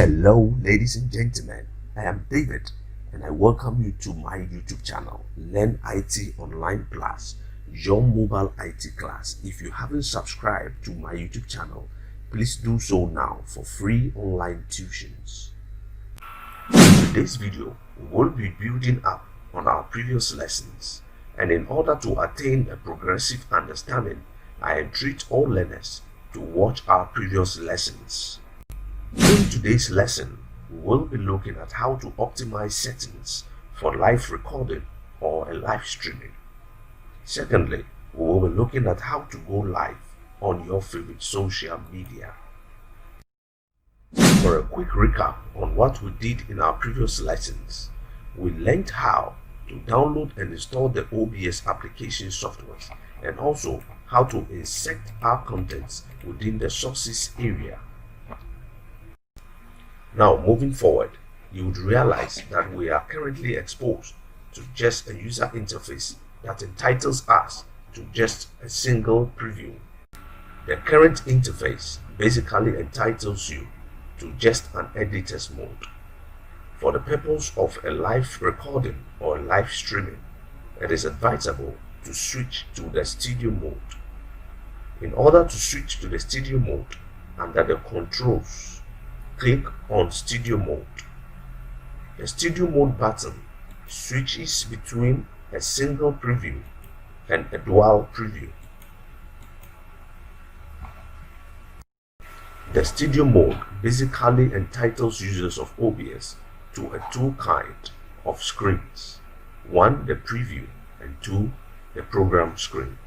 Hello, ladies and gentlemen. I am David, and I welcome you to my YouTube channel, Learn IT Online Plus, your mobile IT class. If you haven't subscribed to my YouTube channel, please do so now for free online tuitions. In today's video, we will be building up on our previous lessons, and in order to attain a progressive understanding, I entreat all learners to watch our previous lessons. In today's lesson, we will be looking at how to optimize settings for live recording or a live streaming. Secondly, we will be looking at how to go live on your favorite social media. For a quick recap on what we did in our previous lessons, we learned how to download and install the OBS application software and also how to insert our contents within the sources area. Now, moving forward, you would realize that we are currently exposed to just a user interface that entitles us to just a single preview. The current interface basically entitles you to just an editor's mode. For the purpose of a live recording or live streaming, it is advisable to switch to the studio mode. In order to switch to the studio mode, under the controls, click on Studio Mode. The Studio Mode button switches between a single preview and a dual preview. The Studio Mode basically entitles users of OBS to a two kind of screens. One, the preview, and two, the program screen.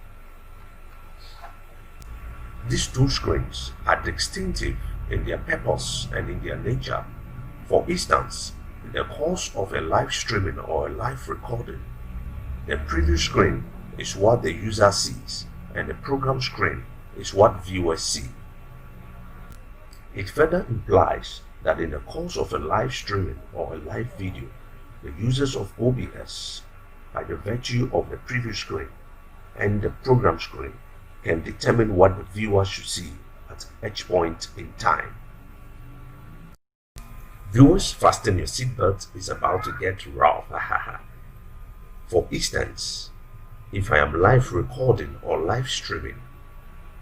These two screens are distinctive in their purpose and in their nature. For instance, in the course of a live streaming or a live recording, the preview screen is what the user sees and the program screen is what viewers see. It further implies that in the course of a live streaming or a live video, the users of OBS, by the virtue of the preview screen and the program screen, can determine what the viewer should see at each point in time. Viewers, fasten your seatbelt, is about to get rough. For instance, if I am live recording or live streaming,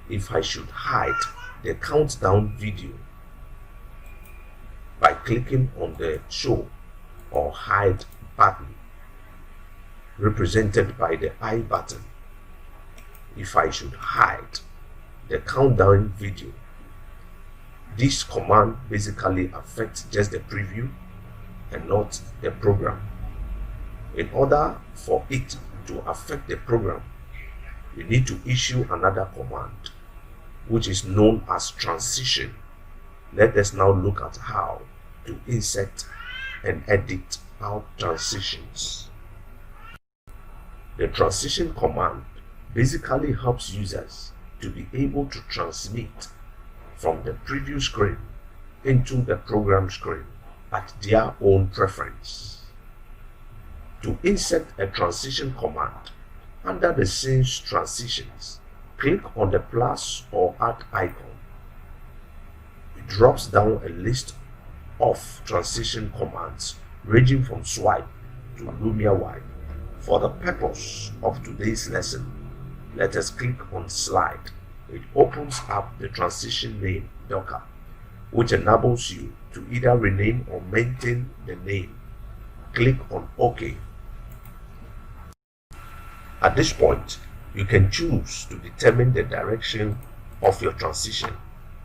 if I should hide the countdown video by clicking on the show or hide button represented by the I button, if I should hide the countdown video, this command basically affects just the preview and not the program. In order for it to affect the program, you need to issue another command, which is known as transition. Let us now look at how to insert and edit our transitions. The transition command basically helps users to be able to transmit from the preview screen into the program screen at their own preference. To insert a transition command, under the Scenes Transitions, click on the plus or add icon. It drops down a list of transition commands ranging from swipe to Lumia wipe. For the purpose of today's lesson, let us click on Slide. It opens up the transition name Docker, which enables you to either rename or maintain the name. Click on OK. At this point, you can choose to determine the direction of your transition.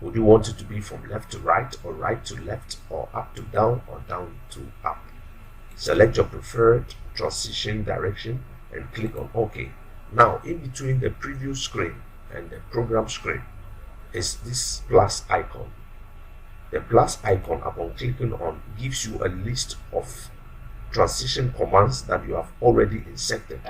Would you want it to be from left to right or right to left or up to down or down to up? Select your preferred transition direction and click on OK. Now, in between the preview screen and the program screen is this plus icon. The plus icon, upon clicking on, gives you a list of transition commands that you have already inserted.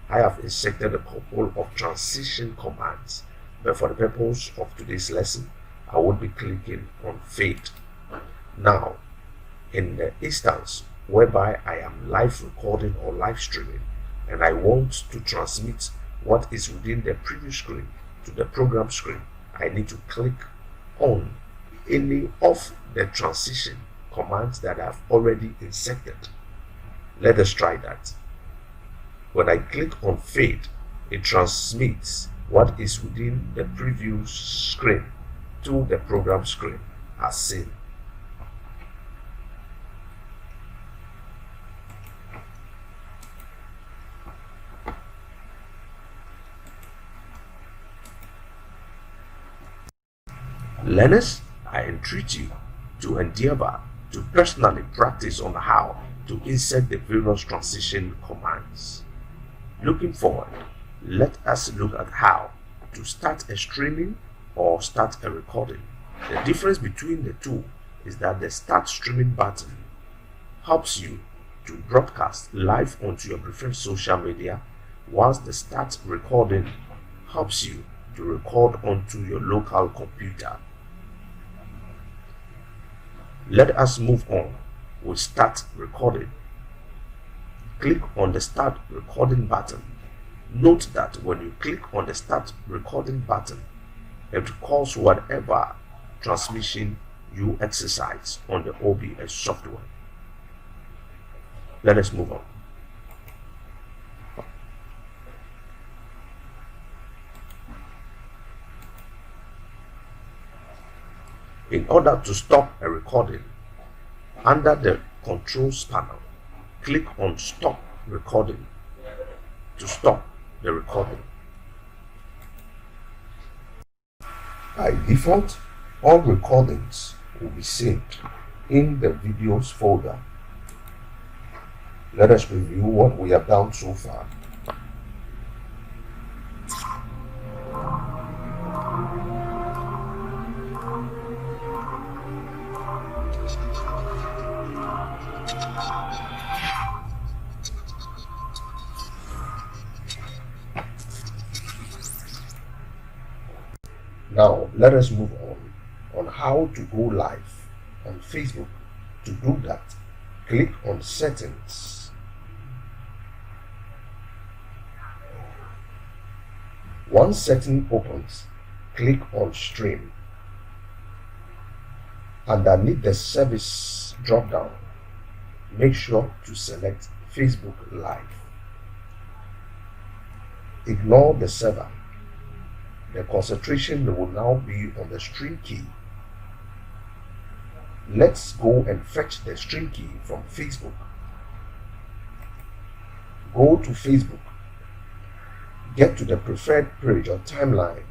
I have inserted a couple of transition commands, but for the purpose of today's lesson, I will be clicking on fade. Now, in the instance whereby I am live recording or live streaming, and I want to transmit what is within the preview screen to the program screen, I need to click on any of the transition commands that I've already inserted. Let us try that. When I click on fade, it transmits what is within the preview screen to the program screen as seen. Learners, I entreat you to endeavor to personally practice on how to insert the various transition commands. Looking forward, let us look at how to start a streaming or start a recording. The difference between the two is that the start streaming button helps you to broadcast live onto your preferred social media, whilst the start recording helps you to record onto your local computer. Let us move on with start recording. Click on the start recording button. Note that when you click on the start recording button, it calls whatever transmission you exercise on the OBS software. Let us move on. In order to stop a recording, under the controls panel, click on stop recording to stop the recording. By default, all recordings will be saved in the videos folder. Let us review what we have done so far. Now, let us move on how to go live on Facebook. To do that, click on Settings. Once setting opens, click on Stream. Underneath the service drop-down, make sure to select Facebook Live. Ignore the server. The concentration will now be on the stream key. Let's go and fetch the stream key from Facebook. Go to Facebook. Get to the preferred page or timeline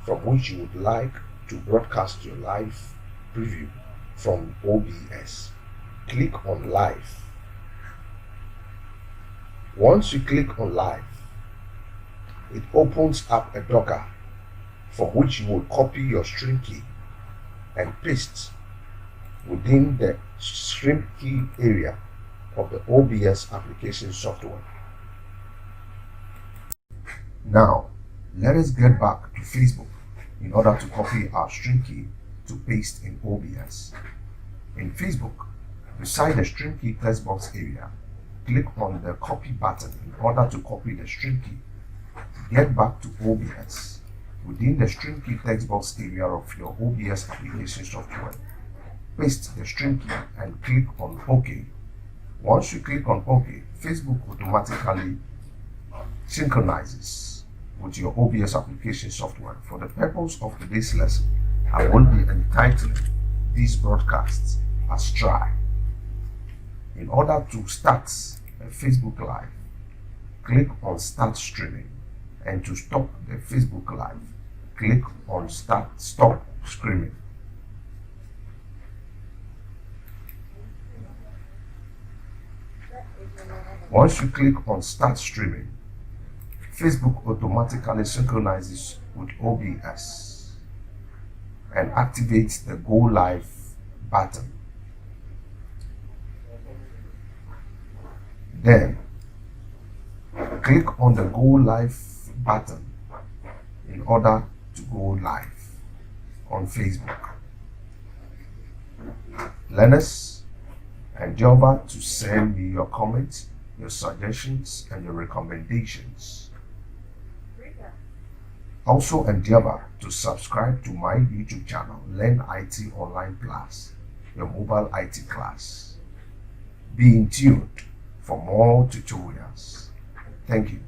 from which you would like to broadcast your live preview from OBS. Click on Live. Once you click on Live, it opens up a Docker from which you will copy your stream key and paste within the stream key area of the OBS application software. Now, let us get back to Facebook in order to copy our stream key to paste in OBS. In Facebook, beside the stream key text box area, click on the copy button in order to copy the stream key. Get back to OBS. Within the stream key text box area of your OBS application software, paste the stream key and click on OK. Once you click on OK, Facebook automatically synchronizes with your OBS application software. For the purpose of today's lesson, I will be entitling these broadcasts as try. In order to start a Facebook Live, click on Start Streaming, and to stop the Facebook Live, click on Stop Streaming. Once you click on Start Streaming, Facebook automatically synchronizes with OBS and activates the Go Live button. Then, click on the Go Live button in order to go live on Facebook. Learners, endeavor to send me your comments, your suggestions, and your recommendations. Also endeavor to subscribe to my YouTube channel, Learn IT Online Plus, your mobile IT class. Be in tune for more tutorials. Thank you.